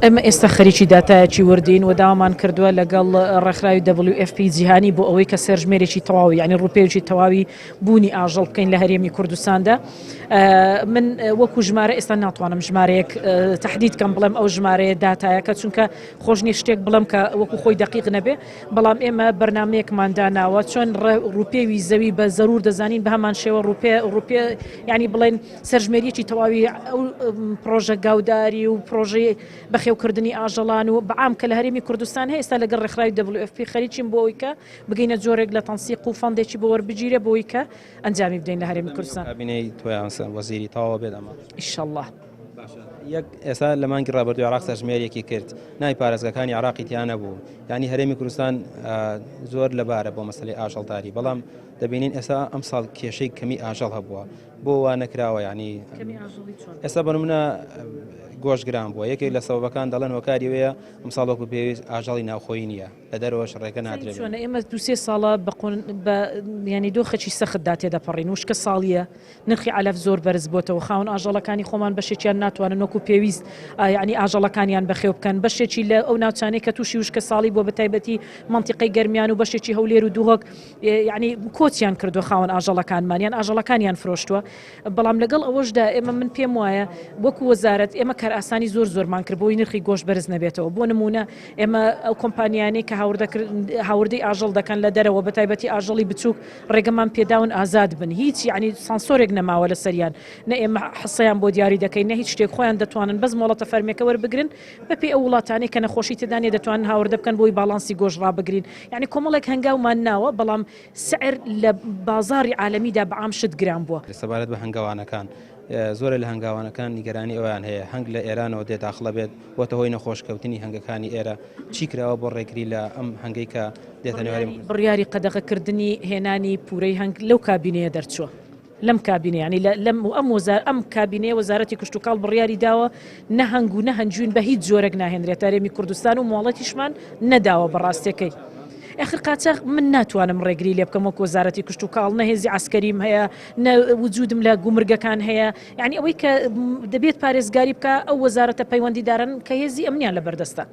ئەمە ئێستا خەریکی داتایەکی وردین و داوامان کردووە لەگەڵ ڕێکخراوی WFP جیهانی بۆ ئەوەی کە سەرژمێرێکی تەواوی یعنی ڕوپێوی تەواوی بوونی ئاژەڵ بکەین لە هەرێمی کوردستاندا. من وەکو ژمارە ئێستا ناتوانم ژمارەیەک تهدید کەم بڵێم ئەو ژمارەیە داتایەکە چونکە خۆشنی شتێک بڵم کە وەکو خۆی دقیق نەبێ، بەڵام ئێمە بەرنمەیەکمان داناوە چۆن ڕوپێوی زەوی بە زەرور دەزانین بە هەمان شێوە ڕوپێ ینی بڵێن سەرژمێریەکی تەواوی ئەو پرۆژە گاوداری و پرۆژەی بەخێوکردنی ئاژەڵان و بەعام کە لە هەرێمی کوردستان هەیە ئێستا لەگەڵ ڕێکخراوی WFP خەریکین بۆ ئەوەی کە بگەینە جۆرێک لە تەنسیق و فەندێکی بۆ وەربگیرێ بۆی کە ئەنجامی بدەین لە هەرێمی کوردستان. کابینەی تۆیان وەزیری تەواو بێت ئەمە ئینشەڵڵا. یەک ئێستا لە مانگی ڕابردووی عراق سەرژمێرێکی کرد نای پارێزگەکانی عراقی تیان نەبوو، ینی هەرێمی کوردستان زۆر لەبارە بۆ مەسلەی ئاژەڵداری، بەڵام دەبینین ئێستا ئەم ساڵ کێشەی کەمی ئاژەڵ هەبووە بۆ وا نەکراوە، ینی ئێستا بەنمونە گۆشتگران بووە یەکێک لە سەبەکان دەڵێن وەکاری وەیە ئەمساڵۆکو پێویست ئاژەڵی ناوخۆیی نییە لە دەرەوەش ڕێگە نادرێت. ئێمە دو-سێ ساڵە ینی دۆخەکی سەختدا تێدەپەڕین وشکە ساڵیە نرخی علەف زۆر بەرز بۆتەوە خاون ئاژەڵەکانی خۆمان بەشێکیان ناتوانن وەکو پێویست ینی ئاژەڵەکانیان بەخێو بکەن، بەشێکی لە ئەو ناوچانەی کە تووشی وشکە ساڵی بۆ بەتایبەتی منتیقەی گەرمیان و بەشێکی هەولێر و دووهۆک ینی کۆچیان کردو خاون ئاژەڵەکانمانیان ئاژەڵەکانیان فرۆشتووە. بەڵام لەگەڵ ئەوەشدا ئێمە من پێم وایە وەکو وەزارەت ئێمە کار ئاسانی زۆرمان کرد بۆی نرخی گۆشت بەرز نەبێتەوە. بۆ نمونە ئێمە ئەو کۆمپانیانەی کە هاوردەی ئاژەڵ دەکەن لە دەرەوە بەتایبەتی ئاژەڵی بچووک ڕێگەمان پێداون ئازاد بن، هیچ ینی سانسۆرێک نەماوە لە سەریان، نە ئێمە حسەیان بۆ دیاری دەکەین نە هیچ شتێک خۆیان دەتوانن بەس مۆڵەتە فەرمیەکە وەربگرن بەپێ ئەو وڵاتانی کە نەخۆشی تێدانێ دەتوانن هاوردە بکەن بۆی باڵانسی گۆشت ڕابگرین. ینی کۆمەڵێک هەنگاومان ناوە بەڵام سعر لە بازاری عالەمیدا بەعام شت گران بووە. سەبارەت بە هەنگاوانەکان زۆرە لە هەنگاوانەکان نیگەرانی ئەویان هەیە هەنگ لە ئێرانەوە دێداخڵە بێت بۆتە هۆی نەخۆشکەوتنی هەنگەکانی ئێرە چی کراوە بۆ ڕێگری لە ئەم هەنگەی کە دێتە نێواری بڕیاری قەدەغەکردنی هێنانی پورەی هەنگ لەو کابینەیە دەرچووە لەم کابینە ینی ئەم کابینەیە وەزارەتی کشتتوکاڵ بڕیاری داوە نەهنگ و نەهەنجوین بە هیچ جۆرەك ناهێنرێت هەرێمی کوردستان و مۆڵەتیشمان نەداوە بەڕاستەکەی. ئەخر قاچەق من ناتوانم ڕێگری لێ بکەم وەکو وەزارەتی کشتتوکاڵ نەهێزی عسکەریم هەیە نە وجودم لە گومرگەکان هەیە، یعنی ئەوەی کە دەبێت پارێزگاری بکە ئەو وەزارەتە پەیوەندیدارن کە هێزی ئەمنیان لە بەردەستە.